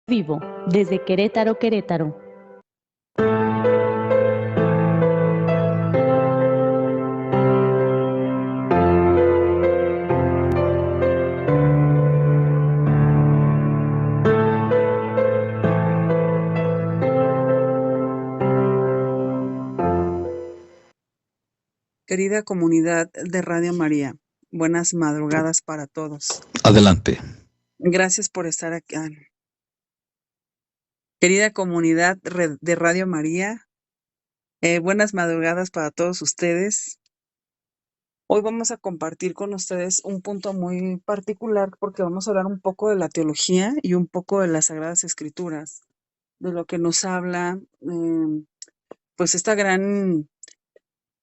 Vivo, desde Querétaro, Querétaro. Querida comunidad de Radio María, buenas madrugadas para todos. Adelante. Gracias por estar aquí. Querida comunidad de Radio María, buenas madrugadas para todos ustedes. Hoy vamos a compartir con ustedes un punto muy particular porque vamos a hablar un poco de la teología y un poco de las Sagradas Escrituras, de lo que nos habla pues esta gran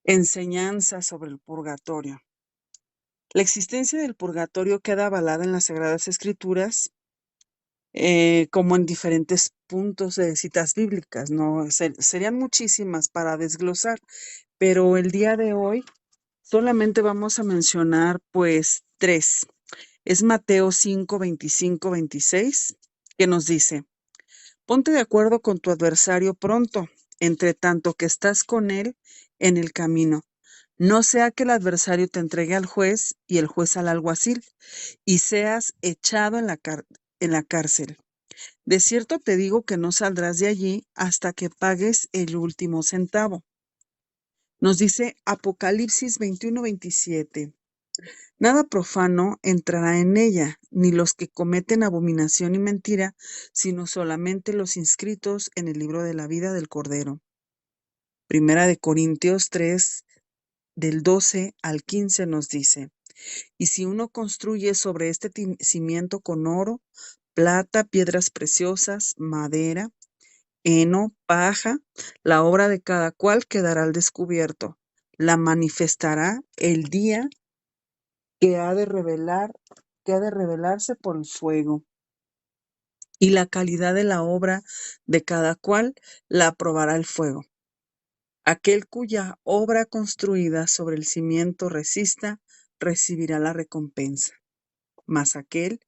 enseñanza sobre el purgatorio. La existencia del purgatorio queda avalada en las Sagradas Escrituras como en diferentes puntos de citas bíblicas, ¿no? Serían muchísimas para desglosar, pero el día de hoy solamente vamos a mencionar pues 3. Es Mateo 5, 25, 26, que nos dice: ponte de acuerdo con tu adversario pronto, entre tanto que estás con él en el camino. No sea que el adversario te entregue al juez y el juez al alguacil, y seas echado en la cárcel. De cierto te digo que no saldrás de allí hasta que pagues el último centavo. Nos dice Apocalipsis 21:27. Nada profano entrará en ella, ni los que cometen abominación y mentira, sino solamente los inscritos en el libro de la vida del Cordero. Primera de Corintios 3, del 12 al 15 nos dice: y si uno construye sobre este cimiento con oro, plata, piedras preciosas, madera, heno, paja, la obra de cada cual quedará al descubierto. La manifestará el día que ha de revelarse por el fuego. Y la calidad de la obra de cada cual la probará el fuego. Aquel cuya obra construida sobre el cimiento resista, recibirá la recompensa. Mas aquel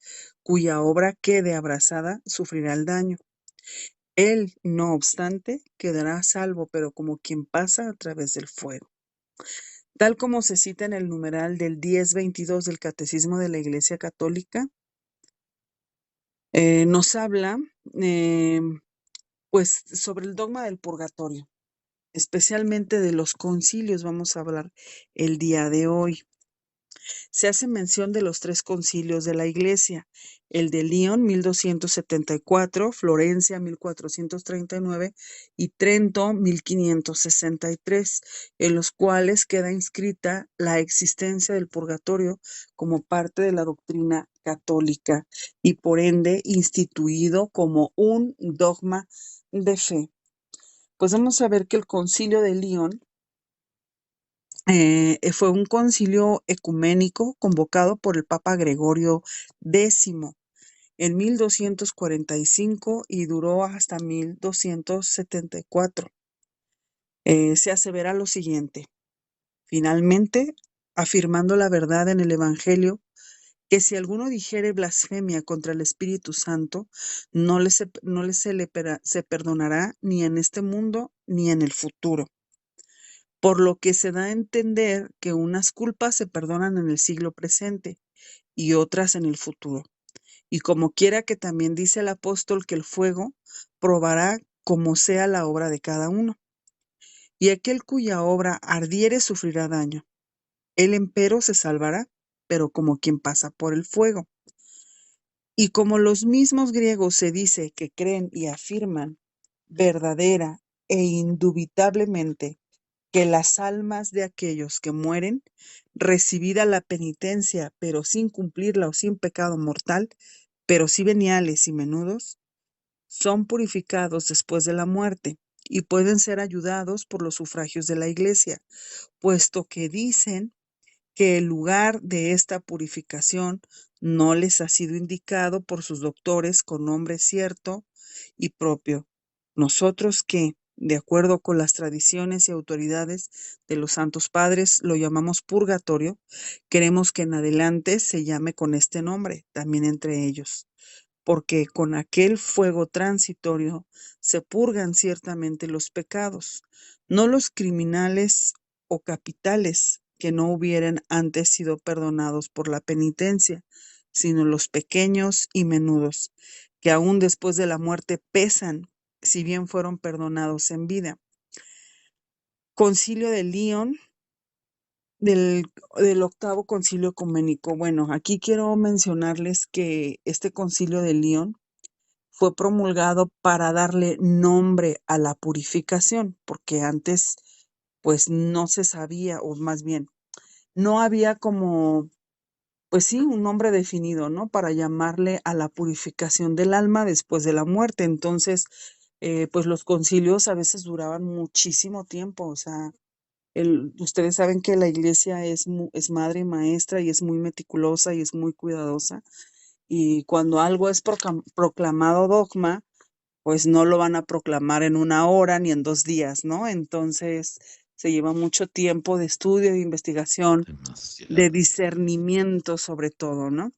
cuya obra quede abrasada, sufrirá el daño. Él, no obstante, quedará a salvo, pero como quien pasa a través del fuego. Tal como se cita en el numeral del 1022 del Catecismo de la Iglesia Católica, nos habla pues sobre el dogma del purgatorio, especialmente de los concilios vamos a hablar el día de hoy. Se hace mención de los 3 concilios de la Iglesia: el de Lyon 1274, Florencia 1439 y Trento 1563, en los cuales queda inscrita la existencia del purgatorio como parte de la doctrina católica y por ende instituido como un dogma de fe. Pues vamos a ver que el concilio de Lyon fue un concilio ecuménico convocado por el Papa Gregorio X en 1245 y duró hasta 1274. Se asevera lo siguiente: finalmente, afirmando la verdad en el Evangelio, que si alguno dijere blasfemia contra el Espíritu Santo, se perdonará ni en este mundo ni en el futuro. Por lo que se da a entender que unas culpas se perdonan en el siglo presente y otras en el futuro. Y como quiera que también dice el apóstol que el fuego probará como sea la obra de cada uno. Y aquel cuya obra ardiere sufrirá daño. Él empero se salvará, pero como quien pasa por el fuego. Y como los mismos griegos se dice que creen y afirman verdadera e indubitablemente que las almas de aquellos que mueren, recibida la penitencia, pero sin cumplirla o sin pecado mortal, pero sí veniales y menudos, son purificados después de la muerte y pueden ser ayudados por los sufragios de la Iglesia, puesto que dicen que el lugar de esta purificación no les ha sido indicado por sus doctores con nombre cierto y propio. Nosotros que, de acuerdo con las tradiciones y autoridades de los santos padres, lo llamamos purgatorio, queremos que en adelante se llame con este nombre, también entre ellos, porque con aquel fuego transitorio se purgan ciertamente los pecados, no los criminales o capitales que no hubieran antes sido perdonados por la penitencia, sino los pequeños y menudos, que aún después de la muerte pesan, si bien fueron perdonados en vida. Concilio de León, del, del octavo concilio ecuménico. Bueno, aquí quiero mencionarles que este concilio de León fue promulgado para darle nombre a la purificación, porque antes pues no se sabía, o más bien, no había como, pues sí, un nombre definido, ¿no? Para llamarle a la purificación del alma después de la muerte. Entonces, pues los concilios a veces duraban muchísimo tiempo, o sea, ustedes saben que la iglesia es madre y maestra y es muy meticulosa y es muy cuidadosa. Y cuando algo es proclamado dogma, pues no lo van a proclamar en una hora ni en 2 días, ¿no? Entonces se lleva mucho tiempo de estudio, de investigación, de Demasiado. discernimiento sobre todo, ¿no?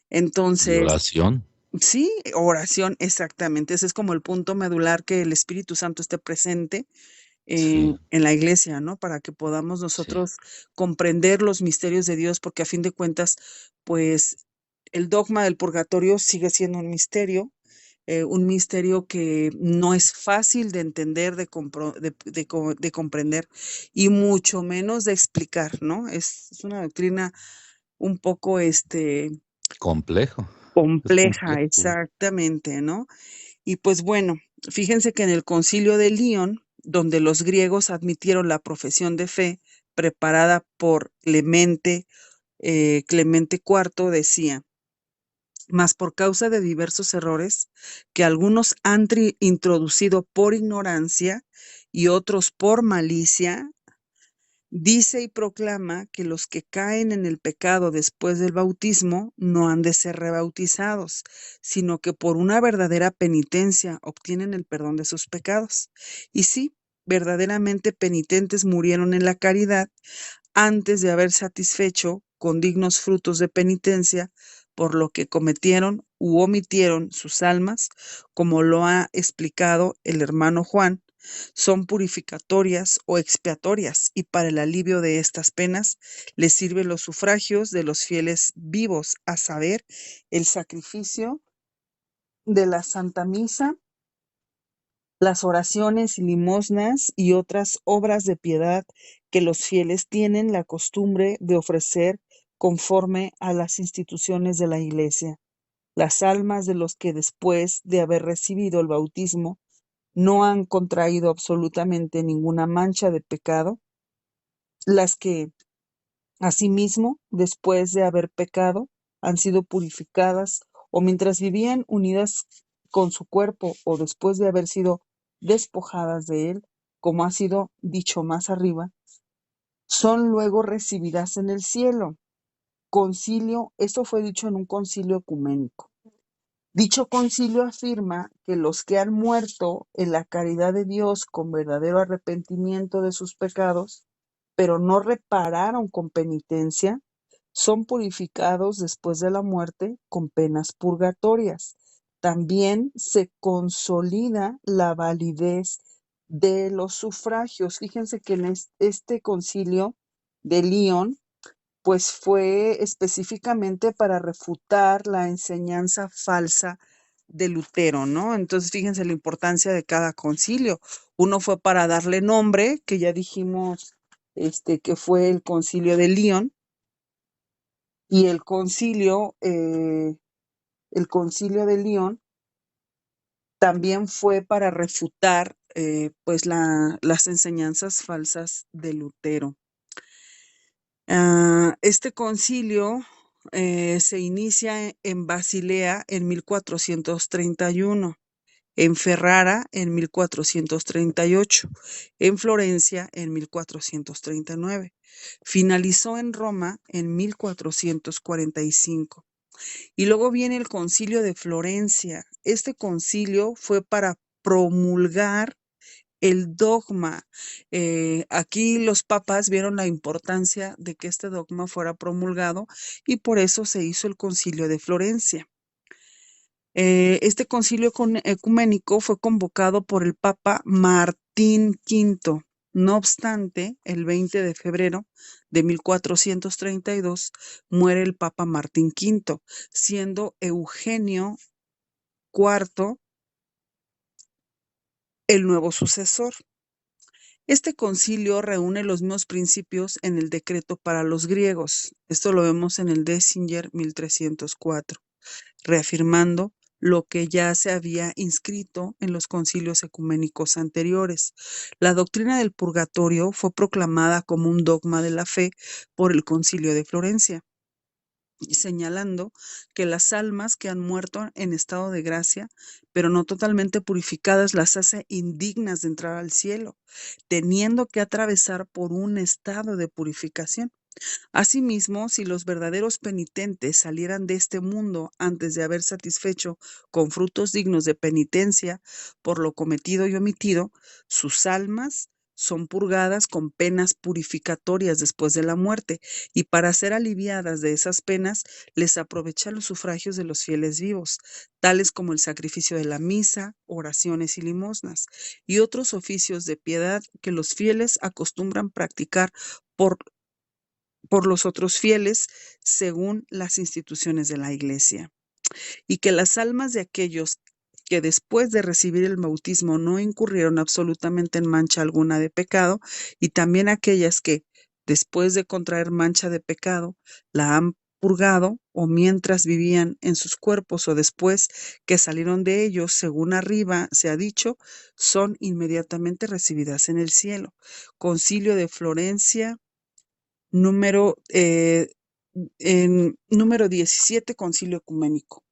Y Entonces, oración. sí, oración, exactamente. Ese es como el punto medular, que el Espíritu Santo esté presente Sí, en la iglesia, ¿no? Para que podamos sí, nosotros comprender los misterios de Dios, porque a fin de cuentas, pues el dogma del purgatorio sigue siendo un misterio que no es fácil de entender, de comprender y mucho menos de explicar, ¿no? Es una doctrina un poco, complejo. Es compleja, complejo. exactamente, ¿no? Y pues bueno, fíjense que en el Concilio de León, donde los griegos admitieron la profesión de fe preparada por Clemente IV, decía: mas por causa de diversos errores que algunos han introducido por ignorancia y otros por malicia, dice y proclama que los que caen en el pecado después del bautismo no han de ser rebautizados, sino que por una verdadera penitencia obtienen el perdón de sus pecados. Y sí, verdaderamente penitentes murieron en la caridad antes de haber satisfecho con dignos frutos de penitencia por lo que cometieron u omitieron sus almas, como lo ha explicado el hermano Juan, son purificatorias o expiatorias, y para el alivio de estas penas les sirven los sufragios de los fieles vivos, a saber, el sacrificio de la Santa Misa, las oraciones y limosnas y otras obras de piedad que los fieles tienen la costumbre de ofrecer conforme a las instituciones de la Iglesia. Las almas de los que después de haber recibido el bautismo no han contraído absolutamente ninguna mancha de pecado, las que asimismo, después de haber pecado, han sido purificadas, o mientras vivían unidas con su cuerpo, o después de haber sido despojadas de él, como ha sido dicho más arriba, son luego recibidas en el cielo. Concilio, esto fue dicho en un concilio ecuménico. Dicho concilio afirma que los que han muerto en la caridad de Dios con verdadero arrepentimiento de sus pecados, pero no repararon con penitencia, son purificados después de la muerte con penas purgatorias. También se consolida la validez de los sufragios. Fíjense que en este concilio de León, pues fue específicamente para refutar la enseñanza falsa de Lutero, ¿no? Entonces, fíjense la importancia de cada concilio. Uno fue para darle nombre, que ya dijimos, que fue el concilio de León, y el concilio de León también fue para refutar, pues, las enseñanzas falsas de Lutero. Este concilio se inicia en Basilea en 1431, en Ferrara en 1438, en Florencia en 1439. Finalizó en Roma en 1445. Y luego viene el concilio de Florencia. Este concilio fue para promulgar el dogma. Aquí los papas vieron la importancia de que este dogma fuera promulgado y por eso se hizo el concilio de Florencia. Este concilio ecuménico fue convocado por el Papa Martín V. No obstante, el 20 de febrero de 1432 muere el Papa Martín V, siendo Eugenio IV el nuevo sucesor. Este concilio reúne los mismos principios en el decreto para los griegos. Esto lo vemos en el Décinger 1304, reafirmando lo que ya se había inscrito en los concilios ecuménicos anteriores. La doctrina del purgatorio fue proclamada como un dogma de la fe por el Concilio de Florencia, señalando que las almas que han muerto en estado de gracia, pero no totalmente purificadas, las hace indignas de entrar al cielo, teniendo que atravesar por un estado de purificación. Asimismo, si los verdaderos penitentes salieran de este mundo antes de haber satisfecho con frutos dignos de penitencia por lo cometido y omitido, sus almas son purgadas con penas purificatorias después de la muerte, y para ser aliviadas de esas penas les aprovechan los sufragios de los fieles vivos, tales como el sacrificio de la misa, oraciones y limosnas, y otros oficios de piedad que los fieles acostumbran practicar por los otros fieles según las instituciones de la Iglesia, y que las almas de aquellos que después de recibir el bautismo no incurrieron absolutamente en mancha alguna de pecado, y también aquellas que después de contraer mancha de pecado la han purgado, o mientras vivían en sus cuerpos o después que salieron de ellos, según arriba se ha dicho, son inmediatamente recibidas en el cielo. Concilio de Florencia, número, número 17, Concilio Ecuménico.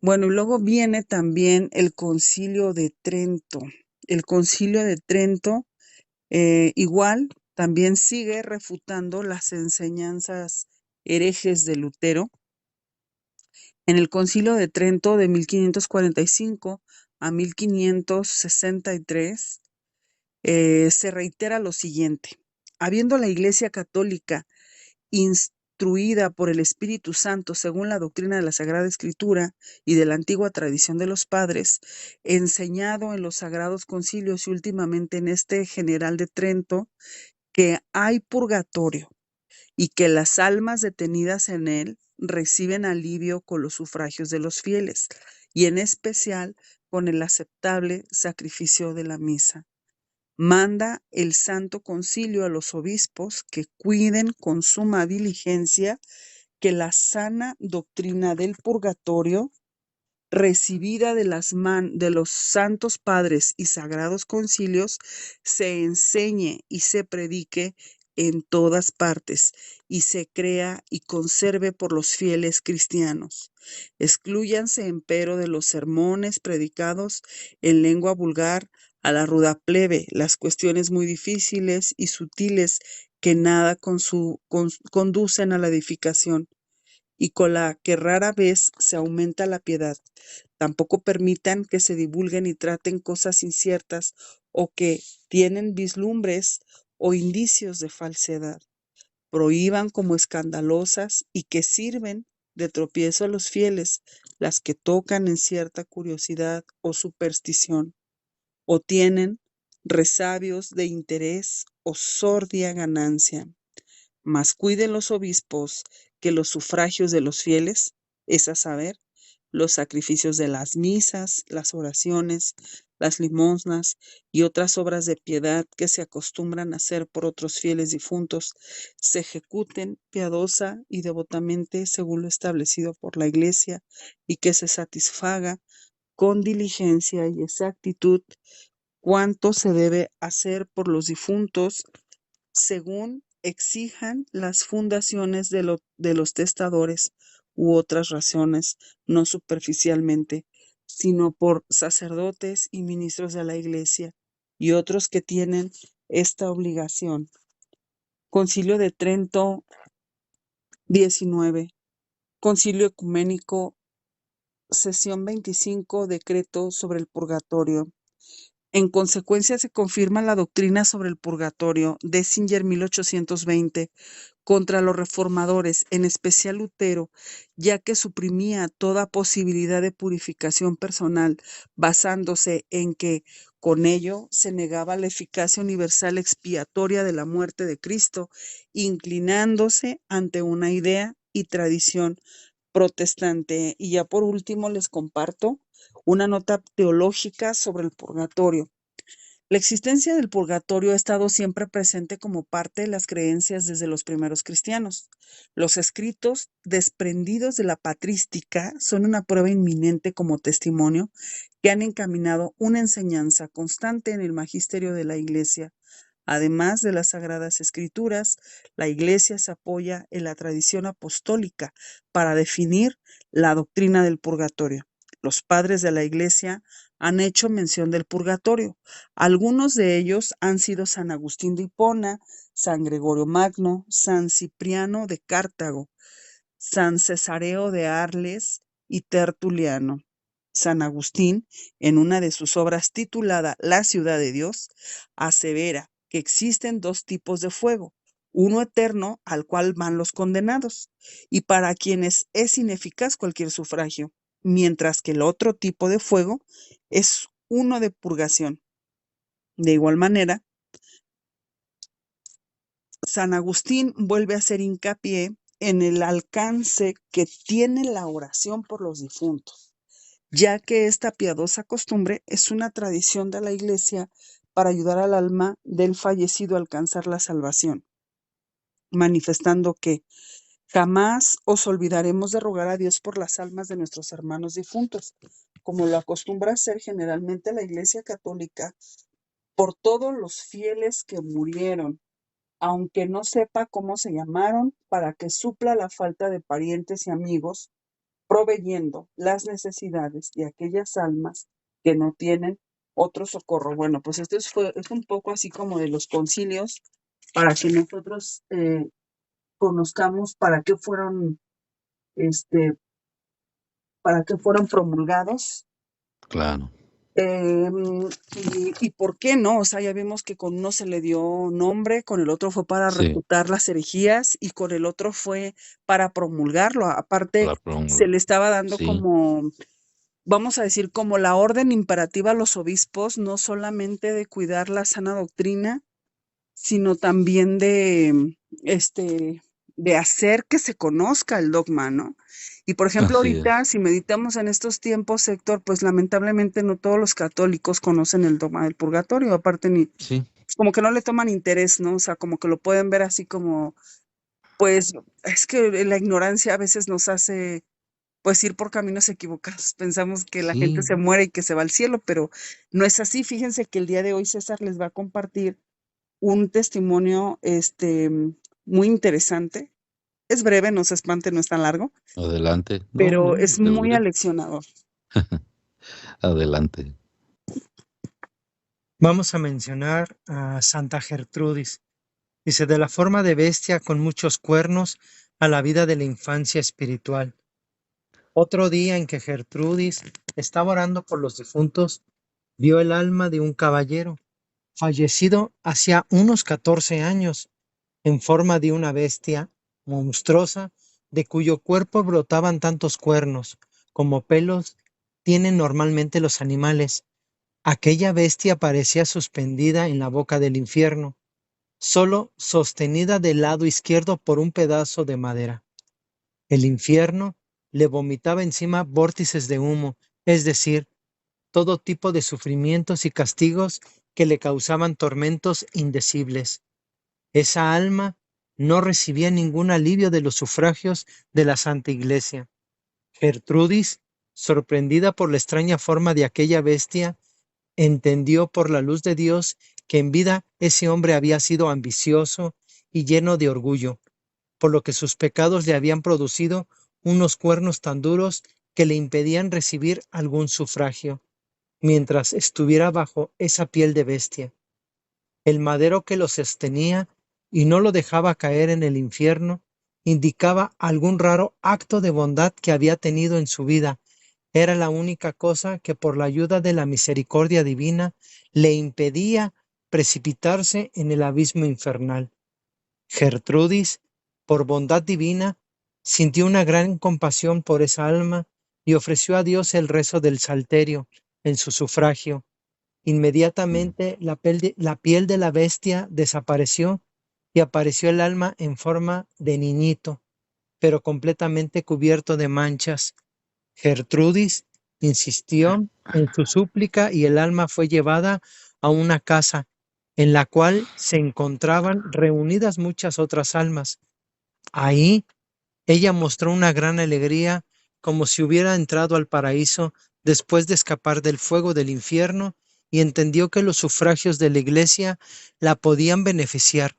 Bueno, y luego viene también el Concilio de Trento. El Concilio de Trento, igual, también sigue refutando las enseñanzas herejes de Lutero. En el Concilio de Trento de 1545 a 1563 se reitera lo siguiente: habiendo la Iglesia Católica instruida por el Espíritu Santo según la doctrina de la Sagrada Escritura y de la antigua tradición de los padres, enseñado en los sagrados concilios y últimamente en este general de Trento, que hay purgatorio y que las almas detenidas en él reciben alivio con los sufragios de los fieles, y en especial con el aceptable sacrificio de la misa. Manda el Santo Concilio a los obispos que cuiden con suma diligencia que la sana doctrina del purgatorio, recibida de los santos padres y sagrados concilios, se enseñe y se predique en todas partes, y se crea y conserve por los fieles cristianos. Exclúyanse, empero, de los sermones predicados en lengua vulgar a la ruda plebe las cuestiones muy difíciles y sutiles que nada conducen a la edificación, y con la que rara vez se aumenta la piedad. Tampoco permitan que se divulguen y traten cosas inciertas o que tienen vislumbres o indicios de falsedad. Prohíban como escandalosas y que sirven de tropiezo a los fieles las que tocan en cierta curiosidad o superstición, o tienen resabios de interés o sórdia ganancia. Mas cuiden los obispos que los sufragios de los fieles, es a saber, los sacrificios de las misas, las oraciones, las limosnas y otras obras de piedad que se acostumbran a hacer por otros fieles difuntos, se ejecuten piadosa y devotamente según lo establecido por la Iglesia, y que se satisfaga con diligencia y exactitud cuanto se debe hacer por los difuntos según exijan las fundaciones de los testadores u otras razones, no superficialmente, sino por sacerdotes y ministros de la Iglesia y otros que tienen esta obligación. Concilio de Trento 19, Concilio Ecuménico, sesión 25, decreto sobre el purgatorio. En consecuencia, se confirma la doctrina sobre el purgatorio de Singer 1820 contra los reformadores, en especial Lutero, ya que suprimía toda posibilidad de purificación personal, basándose en que con ello se negaba la eficacia universal expiatoria de la muerte de Cristo, inclinándose ante una idea y tradición protestante. Y ya por último les comparto una nota teológica sobre el purgatorio. La existencia del purgatorio ha estado siempre presente como parte de las creencias desde los primeros cristianos. Los escritos desprendidos de la patrística son una prueba inminente como testimonio que han encaminado una enseñanza constante en el magisterio de la Iglesia. Además de las Sagradas Escrituras, la Iglesia se apoya en la tradición apostólica para definir la doctrina del purgatorio. Los padres de la Iglesia han hecho mención del purgatorio. Algunos de ellos han sido San Agustín de Hipona, San Gregorio Magno, San Cipriano de Cartago, San Cesareo de Arles y Tertuliano. San Agustín, en una de sus obras titulada La ciudad de Dios, asevera que existen dos tipos de fuego, uno eterno al cual van los condenados y para quienes es ineficaz cualquier sufragio, mientras que el otro tipo de fuego es uno de purgación. De igual manera, San Agustín vuelve a hacer hincapié en el alcance que tiene la oración por los difuntos, ya que esta piadosa costumbre es una tradición de la Iglesia para ayudar al alma del fallecido a alcanzar la salvación, manifestando que jamás os olvidaremos de rogar a Dios por las almas de nuestros hermanos difuntos, como lo acostumbra hacer generalmente la Iglesia Católica, por todos los fieles que murieron, aunque no sepa cómo se llamaron, para que supla la falta de parientes y amigos, proveyendo las necesidades de aquellas almas que no tienen otro socorro. Bueno, pues esto es un poco así como de los concilios, para que nosotros conozcamos este, para qué fueron promulgados. Claro. Y por qué no, o sea, ya vimos que con uno se le dio nombre, con el otro fue para Sí, refutar las herejías y con el otro fue para promulgarlo. Aparte, la se le estaba dando sí, como, vamos a decir, como la orden imperativa a los obispos, no solamente de cuidar la sana doctrina, sino también de hacer que se conozca el dogma, ¿no? Y por ejemplo, así es. ahorita, si meditamos en estos tiempos, Héctor, pues lamentablemente no todos los católicos conocen el dogma del purgatorio, aparte ni, Sí, como que no le toman interés, ¿no? O sea, como que lo pueden ver así como, pues, es que la ignorancia a veces nos hace, pues, ir por caminos equivocados. Pensamos que la gente sí, se muere y que se va al cielo, pero no es así. Fíjense que el día de hoy César les va a compartir un testimonio muy interesante. Es breve, no se espante, no es tan largo, adelante. No, pero no, es muy debería. aleccionador. Adelante. Vamos a mencionar a Santa Gertrudis. Dice, de la forma de bestia con muchos cuernos a la vida de la infancia espiritual. Otro día en que Gertrudis estaba orando por los difuntos, vio el alma de un caballero, fallecido hacía unos 14 años, en forma de una bestia monstruosa, de cuyo cuerpo brotaban tantos cuernos como pelos tienen normalmente los animales. Aquella bestia parecía suspendida en la boca del infierno, solo sostenida del lado izquierdo por un pedazo de madera. El infierno le vomitaba encima vórtices de humo, es decir, todo tipo de sufrimientos y castigos que le causaban tormentos indecibles. Esa alma no recibía ningún alivio de los sufragios de la Santa Iglesia. Gertrudis, sorprendida por la extraña forma de aquella bestia, entendió por la luz de Dios que en vida ese hombre había sido ambicioso y lleno de orgullo, por lo que sus pecados le habían producido unos cuernos tan duros que le impedían recibir algún sufragio, mientras estuviera bajo esa piel de bestia. El madero que lo sostenía y no lo dejaba caer en el infierno indicaba algún raro acto de bondad que había tenido en su vida, era la única cosa que por la ayuda de la misericordia divina le impedía precipitarse en el abismo infernal. Gertrudis, por bondad divina, sintió una gran compasión por esa alma y ofreció a Dios el rezo del salterio en su sufragio. Inmediatamente la piel de la bestia desapareció y apareció el alma en forma de niñito, pero completamente cubierto de manchas. Gertrudis insistió en su súplica y el alma fue llevada a una casa en la cual se encontraban reunidas muchas otras almas. Ahí ella mostró una gran alegría, como si hubiera entrado al paraíso después de escapar del fuego del infierno, y entendió que los sufragios de la Iglesia la podían beneficiar,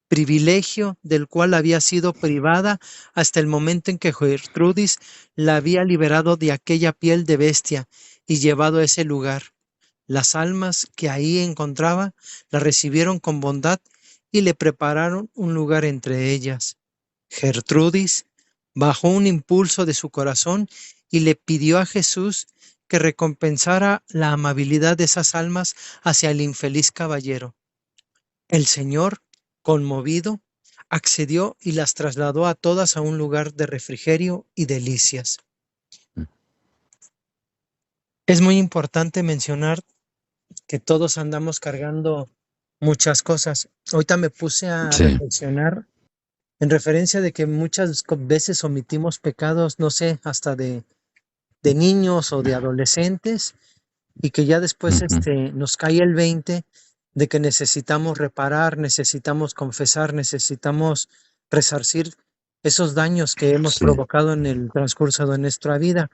privilegio del cual había sido privada hasta el momento en que Gertrudis la había liberado de aquella piel de bestia y llevado a ese lugar. Las almas que ahí encontraba la recibieron con bondad y le prepararon un lugar entre ellas. Gertrudis bajó un impulso de su corazón y le pidió a Jesús que recompensara la amabilidad de esas almas hacia el infeliz caballero. El Señor, conmovido, accedió y las trasladó a todas a un lugar de refrigerio y delicias. Es muy importante mencionar que todos andamos cargando muchas cosas. Ahorita me puse a Sí. reflexionar en referencia de que muchas veces omitimos pecados, no sé, hasta de niños o de adolescentes, y que ya después nos cae el 20 de que necesitamos reparar, necesitamos confesar, necesitamos resarcir esos daños que hemos Sí. provocado en el transcurso de nuestra vida.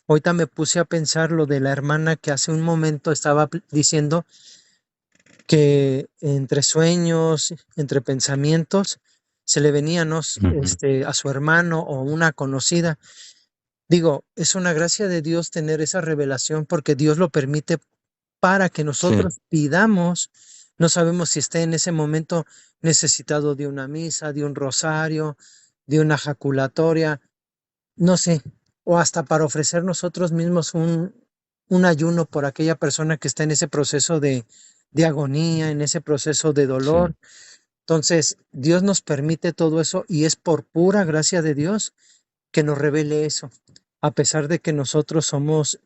Ahorita me puse a pensar lo de la hermana que hace un momento estaba diciendo que entre sueños, entre pensamientos, se le venía a su hermano o una conocida. Digo, es una gracia de Dios tener esa revelación porque Dios lo permite para que nosotros pidamos. No sabemos si esté en ese momento necesitado de una misa, de un rosario, de una jaculatoria, no sé, o hasta para ofrecer nosotros mismos un ayuno por aquella persona que está en ese proceso de agonía, en ese proceso de dolor. Entonces, Dios nos permite todo eso y es por pura gracia de Dios que nos revele eso. A pesar de que nosotros somos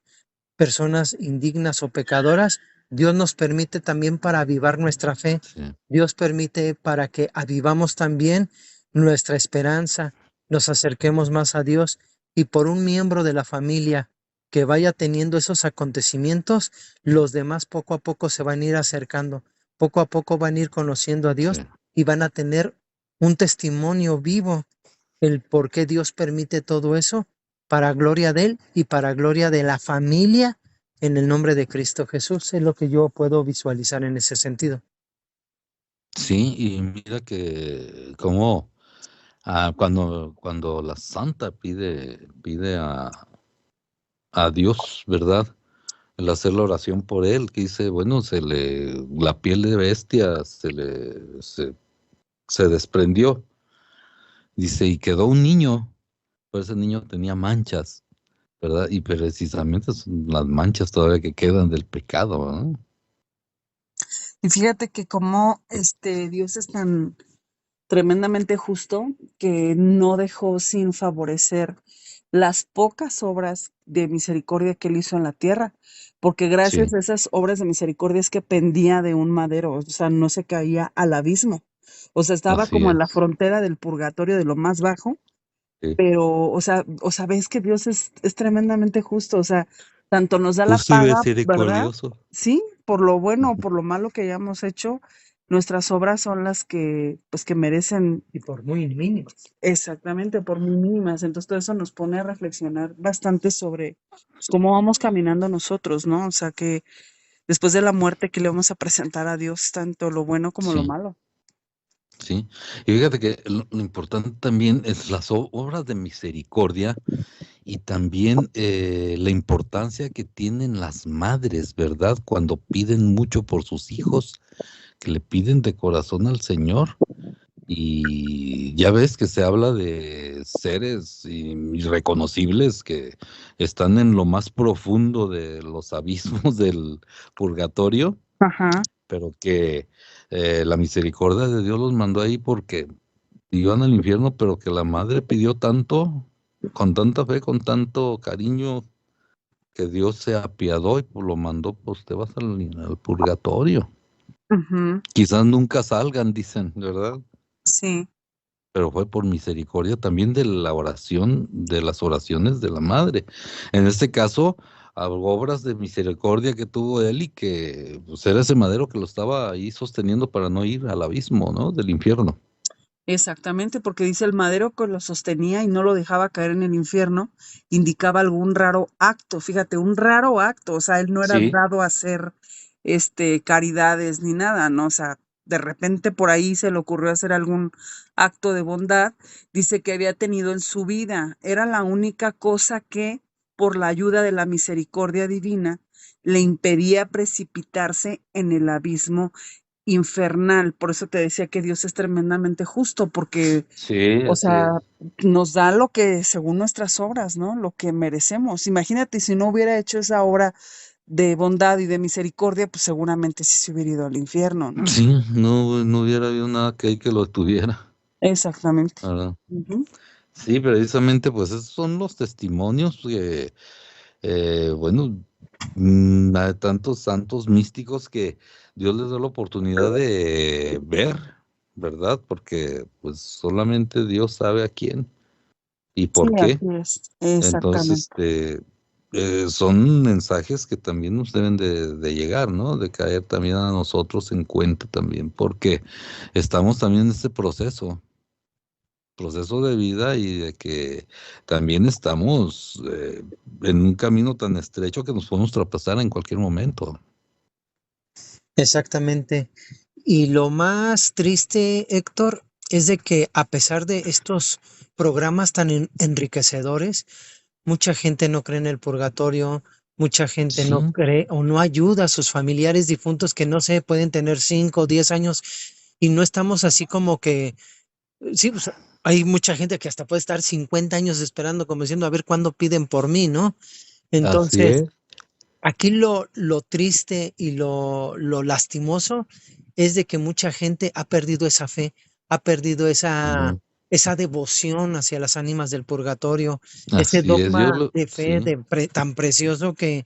personas indignas o pecadoras, Dios nos permite también para avivar nuestra fe. Sí. Dios permite para que avivamos también nuestra esperanza, nos acerquemos más a Dios, y por un miembro de la familia que vaya teniendo esos acontecimientos, los demás poco a poco se van a ir acercando, poco a poco van a ir conociendo a Dios Sí. y van a tener un testimonio vivo, el por qué Dios permite todo eso, para gloria de Él y para gloria de la familia, en el nombre de Cristo Jesús. Es lo que yo puedo visualizar en ese sentido. Sí, y mira que como cuando la santa pide a Dios, ¿verdad? El hacer la oración por él, que dice, bueno, la piel de bestia se desprendió. Dice, y quedó un niño, pero ese niño tenía manchas, ¿verdad? Y precisamente son las manchas todavía que quedan del pecado, ¿no? Y fíjate que como Dios es tan tremendamente justo que no dejó sin favorecer las pocas obras de misericordia que él hizo en la tierra, porque gracias Sí, a esas obras de misericordia es que pendía de un madero, o sea, no se caía al abismo, o sea, estaba así como en la es. frontera del purgatorio de lo más bajo, Sí. pero, o sea, ves que Dios es tremendamente justo, o sea, tanto nos da la Justo y paga, ¿verdad? misericordioso. Sí, por lo bueno o Ujú. por lo malo que hayamos hecho, nuestras obras son las que, pues, que merecen Y por muy mínimas. exactamente, por muy mínimas. Entonces, todo eso nos pone a reflexionar bastante sobre pues, cómo vamos caminando nosotros, ¿no? O sea, que después de la muerte, que le vamos a presentar a Dios tanto lo bueno como lo Sí, malo. sí. Y fíjate que lo importante también es las obras de misericordia y también la importancia que tienen las madres, ¿verdad? Cuando piden mucho por sus hijos, que le piden de corazón al Señor. Y ya ves que se habla de seres irreconocibles que están en lo más profundo de los abismos del purgatorio, Ajá. pero que la misericordia de Dios los mandó ahí porque iban al infierno, pero que la madre pidió tanto, con tanta fe, con tanto cariño, que Dios se apiadó y pues lo mandó, pues te vas al purgatorio. Ujú. Quizás nunca salgan, dicen, ¿verdad? Sí, Pero fue por misericordia también de la oración, de las oraciones de la madre. En este caso, obras de misericordia que tuvo él y que pues, era ese madero que lo estaba ahí sosteniendo para no ir al abismo, ¿no? Del infierno. exactamente, porque dice el madero que lo sostenía y no lo dejaba caer en el infierno, indicaba algún raro acto, fíjate, un raro acto, o sea, él no era Sí, dado a hacer caridades ni nada, ¿no? O sea, de repente por ahí se le ocurrió hacer algún acto de bondad, dice que había tenido en su vida, era la única cosa que, por la ayuda de la misericordia divina, le impedía precipitarse en el abismo infernal. Por eso te decía que Dios es tremendamente justo, porque, sí, o así sea, es. nos da lo que, según nuestras obras, ¿no? Lo que merecemos. Imagínate si no hubiera hecho esa obra de bondad y de misericordia, pues seguramente sí se hubiera ido al infierno, ¿no? Sí, no hubiera habido nada que lo tuviera, Exactamente. ¿verdad? Ujú. Sí, precisamente, pues esos son los testimonios que, bueno, hay tantos santos místicos que Dios les da la oportunidad de ver, ¿verdad? Porque pues solamente Dios sabe a quién y Sí, por qué. así es. Entonces, Exactamente. son mensajes que también nos deben de llegar, ¿no? De caer también a nosotros en cuenta también, porque estamos también en este proceso de vida y de que también estamos en un camino tan estrecho que nos podemos traspasar en cualquier momento. Exactamente. Y lo más triste, Héctor, es de que a pesar de estos programas tan enriquecedores, mucha gente no cree en el purgatorio, mucha gente no Sí, cree o no ayuda a sus familiares difuntos que no sé, pueden tener 5 o 10 años y no estamos así como que, sí, pues, hay mucha gente que hasta puede estar 50 años esperando, como diciendo, a ver cuándo piden por mí, ¿no? así Entonces, es. aquí lo triste y lo lastimoso es de que mucha gente ha perdido esa fe, ha perdido Ujú. esa devoción hacia las ánimas del purgatorio, ese Así es, dogma de fe sí, tan precioso que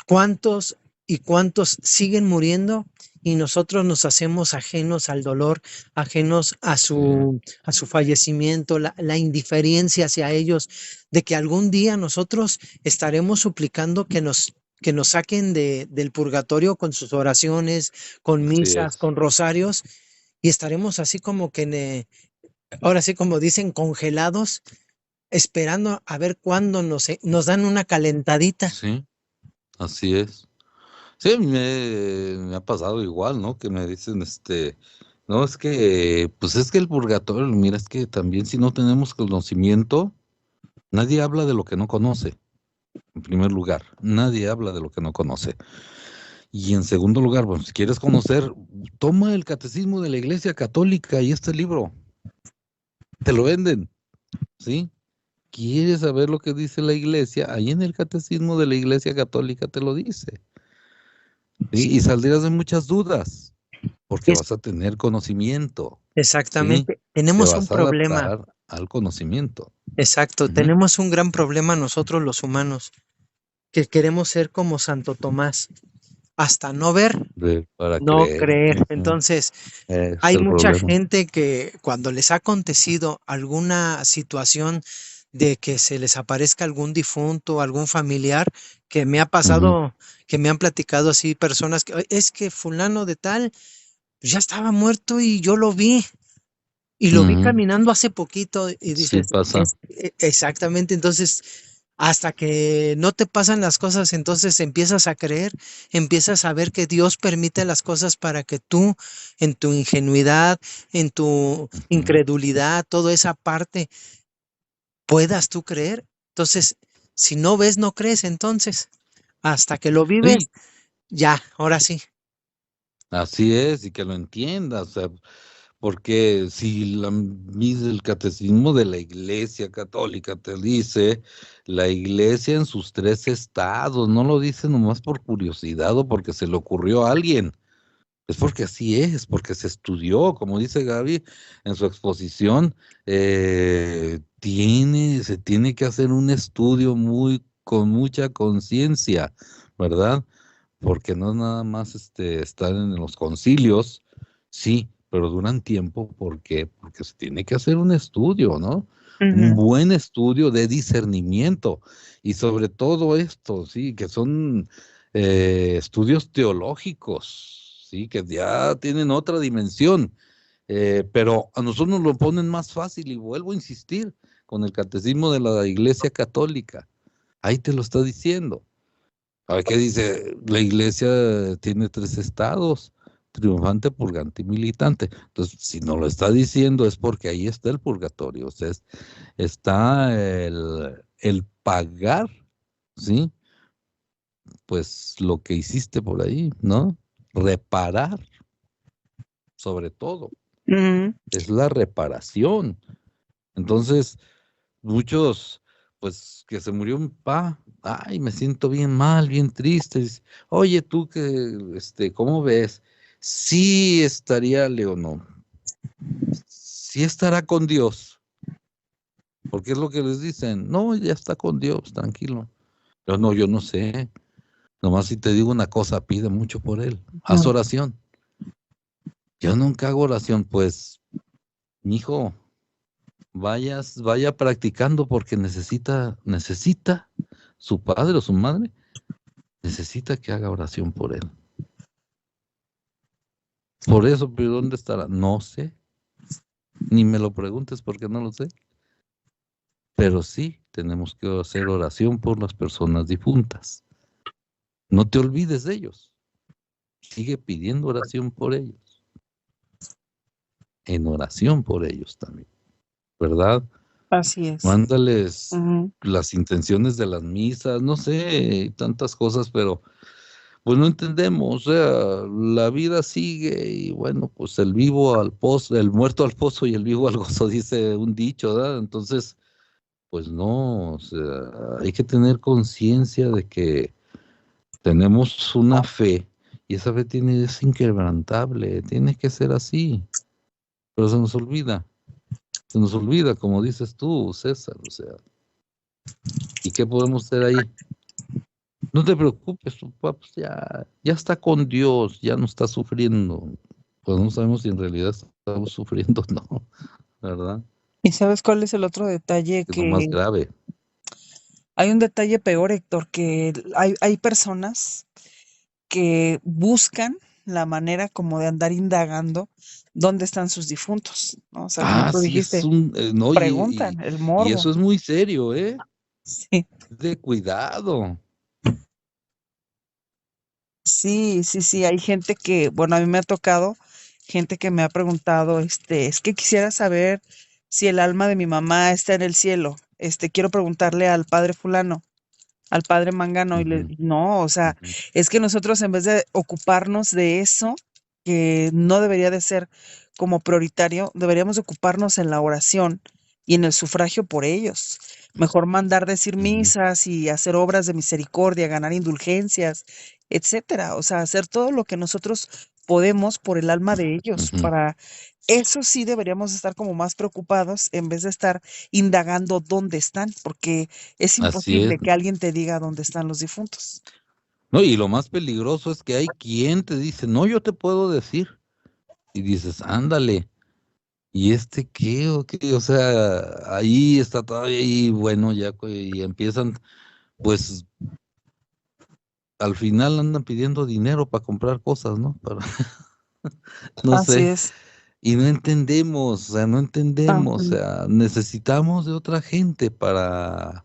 cuántos y cuántos siguen muriendo y nosotros nos hacemos ajenos al dolor, ajenos sí, a su fallecimiento, la indiferencia hacia ellos, de que algún día nosotros estaremos suplicando que nos saquen del purgatorio con sus oraciones, con así misas, es. con rosarios, y estaremos así como que, ahora sí como dicen, congelados, esperando a ver cuándo nos dan una calentadita. Sí, así es. Sí, a mí me ha pasado igual, ¿no? Que me dicen, no, es que, pues es que el purgatorio, mira, es que también si no tenemos conocimiento, nadie habla de lo que no conoce, en primer lugar, nadie habla de lo que no conoce. Y en segundo lugar, bueno, si quieres conocer, toma el catecismo de la Iglesia Católica y este libro, te lo venden, ¿sí? ¿Quieres saber lo que dice la Iglesia? Ahí en el catecismo de la Iglesia Católica te lo dice, ¿sí? Y saldrás de muchas dudas, porque Es vas a tener conocimiento, ¿sí? exactamente, Te tenemos un vas a problema. adaptar al conocimiento. Exacto, Ujú. tenemos un gran problema nosotros los humanos, que queremos ser como Santo Tomás, hasta no ver, Para no creer. creer. Ujú. Entonces, Es hay el mucha problema. gente que cuando les ha acontecido alguna situación de que se les aparezca algún difunto, algún familiar, que me ha Ujú, pasado, que me han platicado así personas que: "Ay, es que fulano de tal pues, ya estaba muerto y yo lo vi. Y lo vi ujú. caminando hace poquito", y Sí dices, pasa. exactamente, entonces, hasta que no te pasan las cosas, entonces empiezas a creer, empiezas a ver que Dios permite las cosas para que tú, en tu ingenuidad, en tu Ujú. incredulidad, toda esa parte, puedas tú creer. Entonces, si no ves, no crees, entonces, hasta que lo Sí, vives, ya, ahora sí. así es, y que lo entiendas. O sea, Porque si el catecismo de la Iglesia Católica te dice, la Iglesia en sus 3 estados, no lo dice nomás por curiosidad o porque se le ocurrió a alguien, es porque así es, porque se estudió, como dice Gaby en su exposición, se tiene que hacer un estudio con mucha conciencia, ¿verdad? Porque no nada más estar en los concilios, sí, pero duran tiempo. ¿Por qué? Porque se tiene que hacer un estudio, ¿no? Un Ujú, buen estudio de discernimiento y sobre todo esto, sí, que son estudios teológicos, sí, que ya tienen otra dimensión, pero a nosotros nos lo ponen más fácil y vuelvo a insistir con el catecismo de la Iglesia Católica. Ahí te lo está diciendo. A ver qué dice, la iglesia tiene 3 estados, triunfante, purgante y militante. Entonces, si no lo está diciendo es porque ahí está el purgatorio, o sea, está el pagar, ¿sí? Pues lo que hiciste por ahí, ¿no? Reparar, sobre todo, ujú. es la reparación. Entonces, muchos, pues que se murió un papá, ay, me siento bien mal, bien triste. Dice, oye, tú ¿cómo ves? Sí estaría Leonor, sí estará con Dios, porque es lo que les dicen, no, ya está con Dios, tranquilo. Pero no, yo no sé, nomás si te digo una cosa, pide mucho por él, haz No. oración. Yo nunca hago oración, pues, mijo, vaya practicando porque necesita su padre o su madre necesita que haga oración por él. Por eso, pero ¿dónde estará? No sé, ni me lo preguntes porque no lo sé. Pero sí tenemos que hacer oración por las personas difuntas. No te olvides de ellos. Sigue pidiendo oración por ellos. En oración por ellos también, ¿verdad? Así es. Mándales Ujú. las intenciones de las misas, no sé, tantas cosas, pero pues no entendemos, o sea, la vida sigue y bueno, pues el vivo al pozo, el muerto al pozo y el vivo al gozo, dice un dicho, ¿verdad? Entonces, pues no, o sea, hay que tener conciencia de que tenemos una fe y esa fe es inquebrantable, tiene que ser así, pero se nos olvida, como dices tú, César, o sea, ¿y qué podemos hacer ahí? No te preocupes, tu papá pues, ya está con Dios, ya no está sufriendo. Pues no sabemos si en realidad estamos sufriendo o no, ¿verdad? ¿Y sabes cuál es el otro detalle? Es lo más Que grave. hay un detalle peor, Héctor, que hay personas que buscan la manera como de andar indagando dónde están sus difuntos, ¿no? O sea, como Ah, tú sí, dijiste, no, preguntan, el y morbo. eso es muy serio, ¿eh? Sí, De cuidado. sí, sí, sí. Hay gente que, bueno, a mí me ha tocado gente que me ha preguntado, es que quisiera saber si el alma de mi mamá está en el cielo. Quiero preguntarle al padre fulano, al padre Mangano, Ujú, no, o sea, ujú, es que nosotros en vez de ocuparnos de eso, que no debería de ser como prioritario, deberíamos de ocuparnos en la oración y en el sufragio por ellos. Mejor mandar decir ujú, misas y hacer obras de misericordia, ganar indulgencias, etcétera. O sea, hacer todo lo que nosotros podemos por el alma de ellos. ujú. Para eso sí deberíamos estar como más preocupados en vez de estar indagando dónde están, porque es Así es. imposible que alguien te diga dónde están los difuntos. No, y lo más peligroso es que hay quien te dice, no, yo te puedo decir. Y dices, ándale. ¿Y este qué o qué? O sea, ahí está todavía y bueno, y empiezan, pues al final andan pidiendo dinero para comprar cosas, ¿no? No Así sé, es. y no entendemos, o sea, no entendemos, o Ujú. sea, necesitamos de otra gente para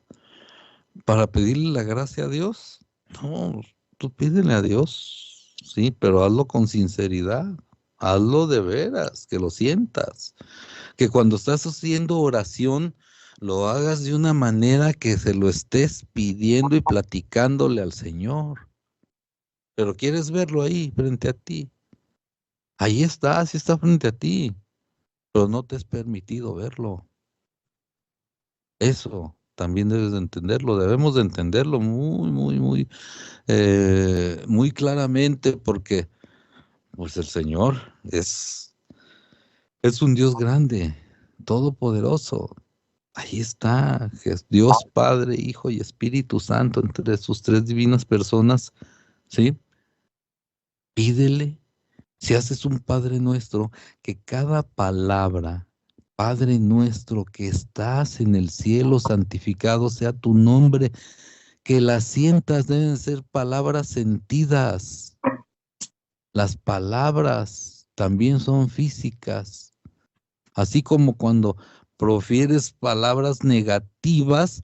pedirle la gracia a Dios. No, tú pídele a Dios, sí, pero hazlo con sinceridad, hazlo de veras, que lo sientas. Que cuando estás haciendo oración, lo hagas de una manera que se lo estés pidiendo y platicándole al Señor. Pero quieres verlo ahí, frente a ti. Ahí está, sí está frente a ti. pero no te es permitido verlo. Eso también debes de entenderlo, debemos de entenderlo muy claramente, porque pues el Señor es un Dios grande, todopoderoso. Ahí está, Dios Padre, Hijo y Espíritu Santo, entre sus tres divinas personas, ¿sí? Pídele, si haces un Padre Nuestro, que cada palabra, Padre nuestro que estás en el cielo, santificado sea tu nombre, que las sientas deben ser palabras sentidas. Las palabras también son físicas, así como cuando profieres palabras negativas,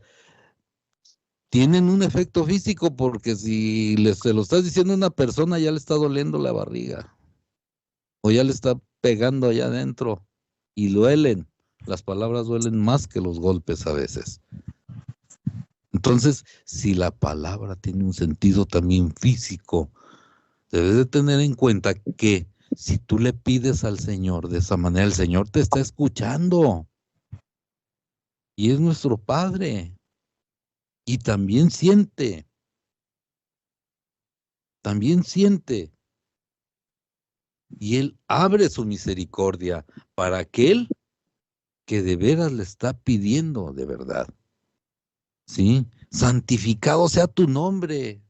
tienen un efecto físico, porque si se lo estás diciendo a una persona, ya le está doliendo la barriga o ya le está pegando allá adentro y duelen. Las palabras duelen más que los golpes a veces. Entonces, si la palabra tiene un sentido también físico, debes de tener en cuenta que si tú le pides al Señor de esa manera, el Señor te está escuchando y es nuestro Padre y también siente. Y Él abre su misericordia para aquel que de veras le está pidiendo de verdad. ¿Sí? Santificado sea tu nombre.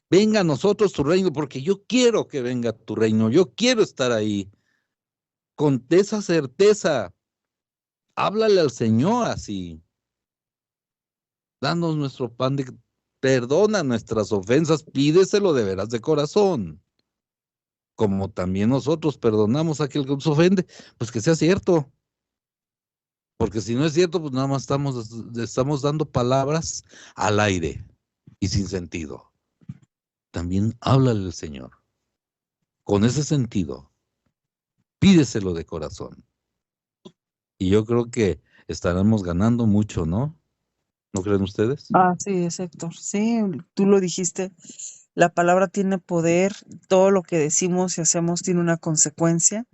Venga a nosotros tu reino, porque yo quiero que venga tu reino. Yo quiero estar ahí. Con esa certeza, háblale al Señor así. Danos nuestro pan de... Perdona nuestras ofensas, pídeselo de veras de corazón. Como también nosotros perdonamos a aquel que nos ofende, pues que sea cierto. Porque si no es cierto, pues nada más estamos dando palabras al aire y sin sentido. También háblale al Señor con ese sentido. Pídeselo de corazón. Y yo creo que estaremos ganando mucho, ¿no? ¿No creen ustedes? Sí, es Héctor. Sí, tú lo dijiste. La palabra tiene poder, todo lo que decimos y hacemos tiene una consecuencia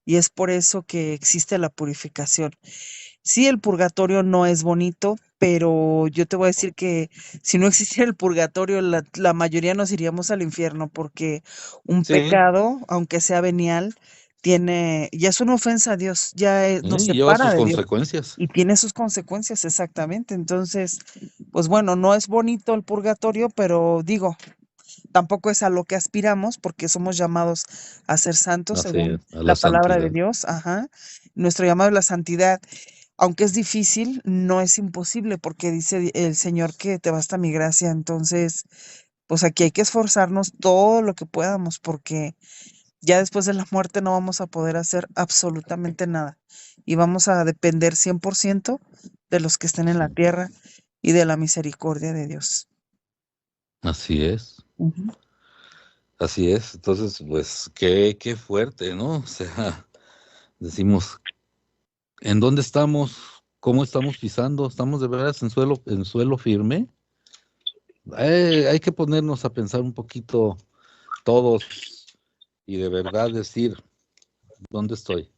y es por eso que existe la purificación. Sí, el purgatorio no es bonito, pero yo te voy a decir que si no existiera el purgatorio, la mayoría nos iríamos al infierno, porque un Sí, pecado, aunque sea venial, ya es una ofensa a Dios, nos y lleva separa sus de Dios consecuencias. y tiene sus consecuencias exactamente. Entonces, pues bueno, no es bonito el purgatorio, pero digo, tampoco es a lo que aspiramos, porque somos llamados a ser santos Así es, según a la la palabra de santidad. Dios. Ajá. Nuestro llamado es la santidad. Aunque es difícil, no es imposible, porque dice el Señor que te basta mi gracia. Entonces, pues aquí hay que esforzarnos todo lo que podamos, porque ya después de la muerte no vamos a poder hacer absolutamente nada. Y vamos a depender 100% de los que estén en la Sí, tierra y de la misericordia de Dios. así es. Ujú. Así es. Entonces, pues, qué fuerte, ¿no? O sea, decimos, ¿en dónde estamos? ¿Cómo estamos pisando? ¿Estamos de veras en suelo firme? Hay que ponernos a pensar un poquito todos y de verdad decir, ¿dónde estoy?